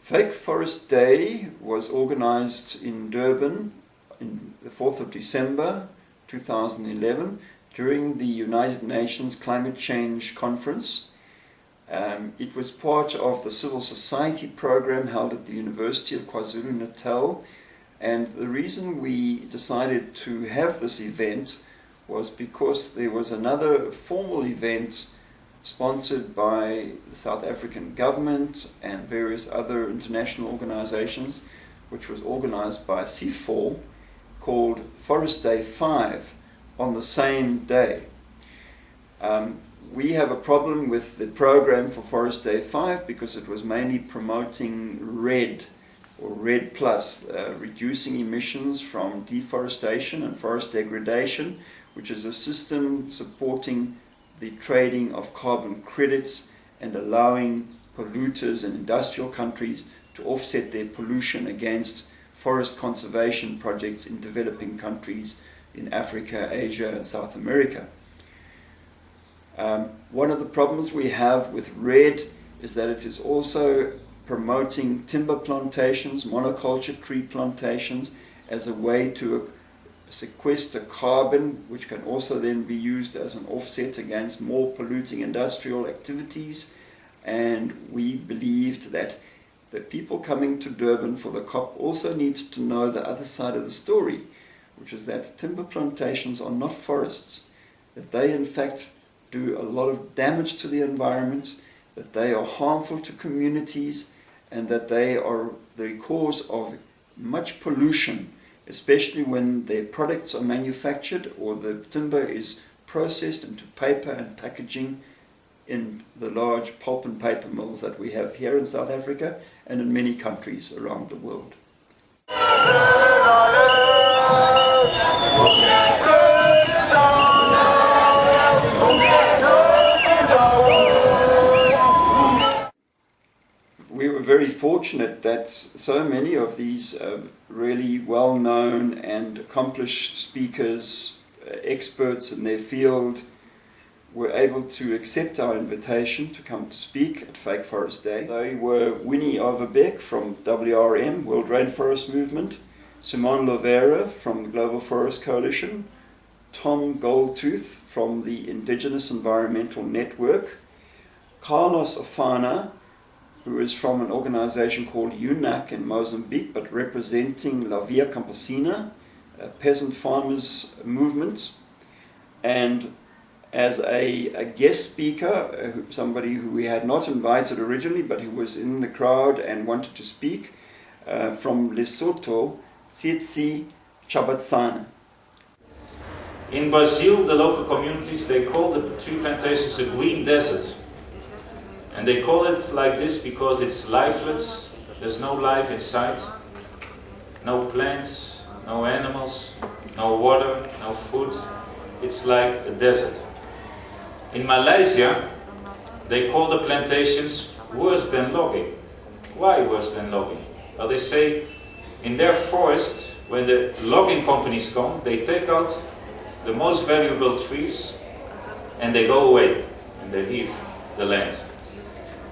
Fake Forest Day was organized in Durban on the 4th of December 2011 during the United Nations Climate Change Conference. It was part of the civil society program held at the University of KwaZulu-Natal, and the reason we decided to have this event was because there was another formal event sponsored by the South African government and various other international organizations, which was organized by CIFOR, called Forest Day 5 on the same day. We have a problem with the program for Forest Day 5 because it was mainly promoting RED, or RED+, reducing emissions from deforestation and forest degradation, which is a system supporting the trading of carbon credits and allowing polluters in industrial countries to offset their pollution against forest conservation projects in developing countries in Africa, Asia and South America. One of the problems we have with RED is that it is also promoting timber plantations, monoculture tree plantations, as a way to sequester carbon, which can also then be used as an offset against more polluting industrial activities. And we believed that the people coming to Durban for the COP also need to know the other side of the story, which is that timber plantations are not forests, that they in fact do a lot of damage to the environment, that they are harmful to communities, and that they are the cause of much pollution, especially when their products are manufactured or the timber is processed into paper and packaging in the large pulp and paper mills that we have here in South Africa and in many countries around the world. We were very fortunate that so many of these really well-known and accomplished speakers, experts in their field, were able to accept our invitation to come to speak at Fake Forest Day. They were Winnie Overbeck from WRM, World Rainforest Movement, Simone Lovera from the Global Forest Coalition, Tom Goldtooth from the Indigenous Environmental Network, Carlos Afana, who is from an organization called UNAC in Mozambique, but representing La Via Campesina, a peasant farmers movement, and as a guest speaker, somebody who we had not invited originally, but who was in the crowd and wanted to speak, from Lesotho, Tsitsi Chabatsana. In Brazil, the local communities, they call the tree plantations a green desert. And they call it like this because it's lifeless, there's no life inside, no plants, no animals, no water, no food. It's like a desert. In Malaysia, they call the plantations worse than logging. Why worse than logging? Well, they say in their forest, when the logging companies come, they take out the most valuable trees and they go away and they leave the land.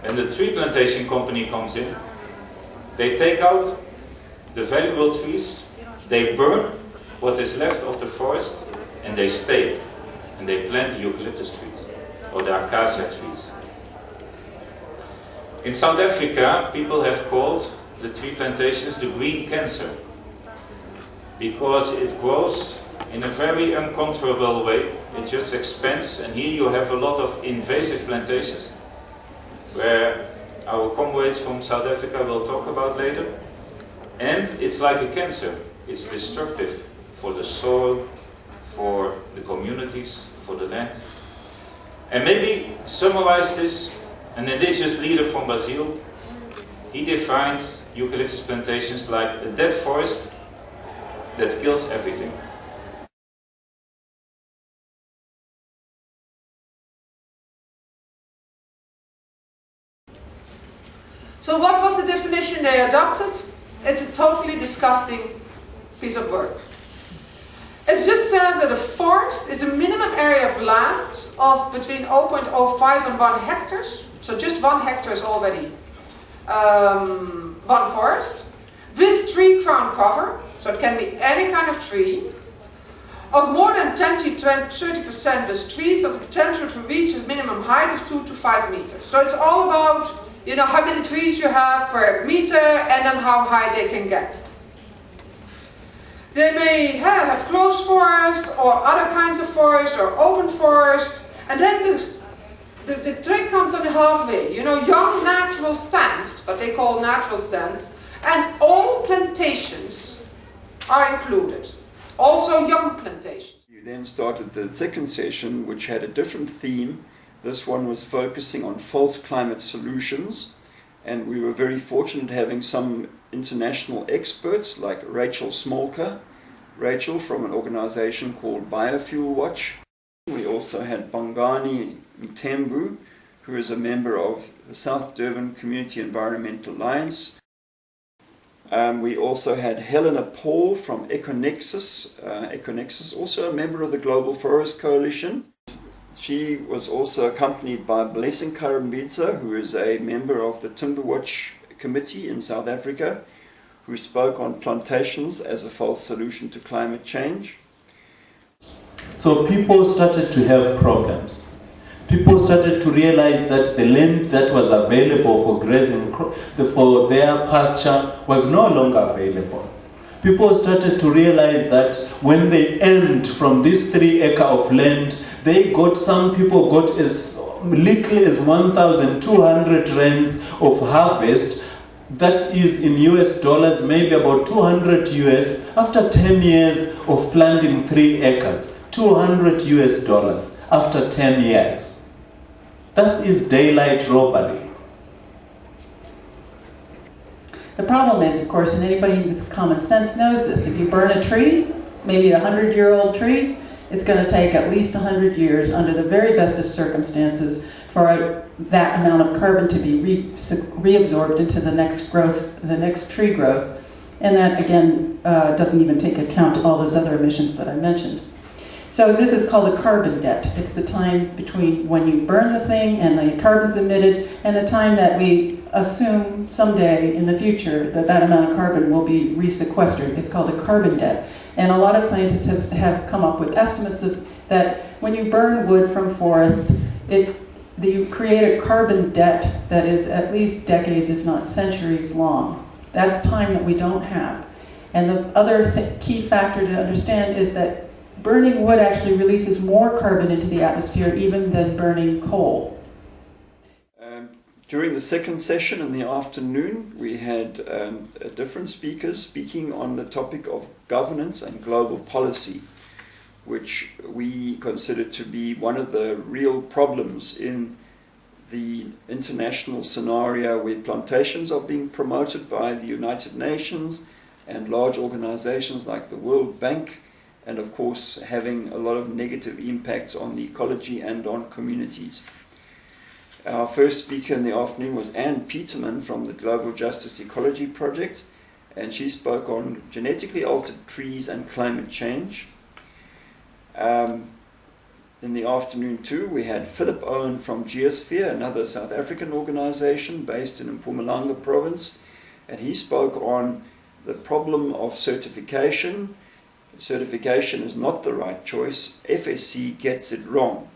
When the tree plantation company comes in, they take out the valuable trees, they burn what is left of the forest, and they stay. And they plant the eucalyptus trees, or the acacia trees. In South Africa, people have called the tree plantations the green cancer, because it grows in a very uncontrollable way. It just expands, and here you have a lot of invasive plantations, where our comrades from South Africa will talk about later. And it's like a cancer. It's destructive for the soil, for the communities, for the land. And maybe summarize this, an indigenous leader from Brazil, he defined eucalyptus plantations like a dead forest that kills everything. So what was the definition they adopted? It's a totally disgusting piece of work. It just says that a forest is a minimum area of land of between 0.05 and 1 hectares. So just 1 hectare is already one forest, with tree crown cover, so it can be any kind of tree, of more than 20-30% with trees of the potential to reach a minimum height of 2 to 5 meters. So it's all about, you know, how many trees you have per meter and then how high they can get. They may have closed forest or other kinds of forest or open forest, and then the trick comes on the halfway. You know, young natural stands, what they call natural stands, and all plantations are included. Also young plantations. You then started the second session, which had a different theme. This one was focusing on false climate solutions, and we were very fortunate having some international experts like Rachel Smolka, Rachel from an organization called Biofuel Watch. We also had Bongani Mtembu, who is a member of the South Durban Community Environmental Alliance. We also had Helena Paul from Econexus, also a member of the Durban Coalition. She was also accompanied by Blessing Karambidza, who is a member of the Timberwatch Committee in South Africa, who spoke on plantations as a false solution to climate change. So people started to have problems. People started to realize that the land that was available for grazing, for their pasture, was no longer available. People started to realize that when they earned from this 3 acres of land, some people got as little as 1,200 rands of harvest. That is in US dollars, maybe about 200 US, after 10 years of planting 3 acres. 200 US dollars after 10 years. That is daylight robbery. The problem is, of course, and anybody with common sense knows this, if you burn a tree, maybe a 100-year-old tree, it's going to take at least 100 years under the very best of circumstances for that amount of carbon to be reabsorbed into the next growth, the next tree growth. And that, again, doesn't even take account all those other emissions that I mentioned. So this is called a carbon debt. It's the time between when you burn the thing and the carbon's emitted and the time that we assume someday in the future that that amount of carbon will be resequestered. It's called a carbon debt. And a lot of scientists have come up with estimates of that when you burn wood from forests, you create a carbon debt that is at least decades, if not centuries long. That's time that we don't have. And the other key factor to understand is that burning wood actually releases more carbon into the atmosphere even than burning coal. During the second session in the afternoon, we had different speakers speaking on the topic of governance and global policy, which we consider to be one of the real problems in the international scenario where plantations are being promoted by the United Nations and large organizations like the World Bank, and of course having a lot of negative impacts on the ecology and on communities. Our first speaker in the afternoon was Anne Peterman from the Global Justice Ecology Project, and she spoke on genetically altered trees and climate change. In the afternoon too, we had Philip Owen from Geosphere, another South African organization based in Mpumalanga province, and he spoke on the problem of certification. Certification is not the right choice. FSC gets it wrong.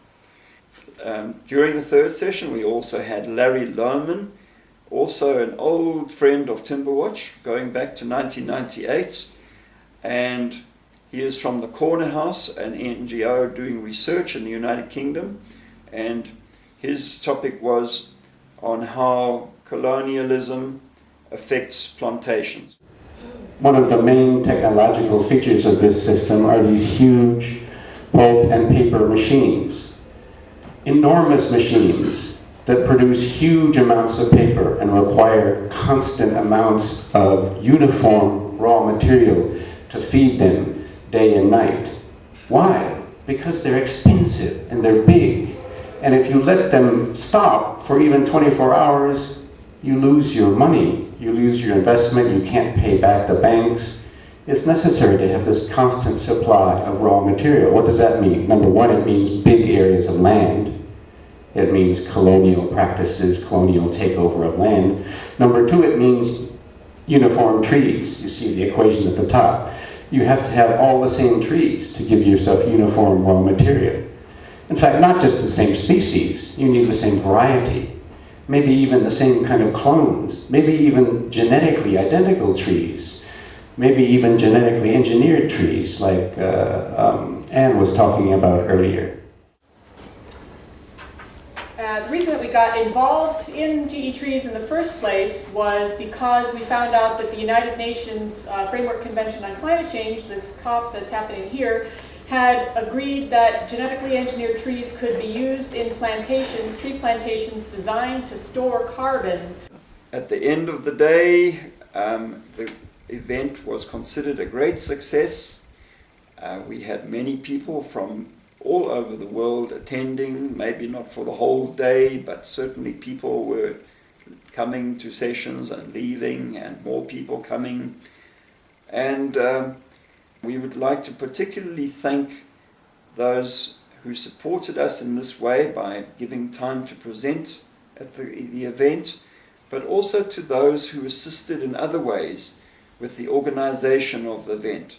During the third session, we also had Larry Lohman, also an old friend of Timberwatch, going back to 1998, and he is from the Corner House, an NGO doing research in the United Kingdom, and his topic was on how colonialism affects plantations. One of the main technological features of this system are these huge pulp and paper machines. Enormous machines that produce huge amounts of paper and require constant amounts of uniform raw material to feed them day and night. Why? Because they're expensive and they're big. And if you let them stop for even 24 hours, you lose your money, you lose your investment, you can't pay back the banks. It's necessary to have this constant supply of raw material. What does that mean? Number one, it means big areas of land. It means colonial practices, colonial takeover of land. Number two, it means uniform trees. You see the equation at the top. You have to have all the same trees to give yourself uniform raw material. In fact, not just the same species, you need the same variety. Maybe even the same kind of clones, maybe even genetically identical trees, maybe even genetically engineered trees like Anne was talking about earlier. The reason that we got involved in GE trees in the first place was because we found out that the United Nations Framework Convention on Climate Change, this COP that's happening here, had agreed that genetically engineered trees could be used in plantations, tree plantations designed to store carbon. At the end of the day, the event was considered a great success. We had many people from all over the world attending, maybe not for the whole day, but certainly people were coming to sessions and leaving, and more people coming. And we would like to particularly thank those who supported us in this way by giving time to present at the event, but also to those who assisted in other ways with the organization of the event.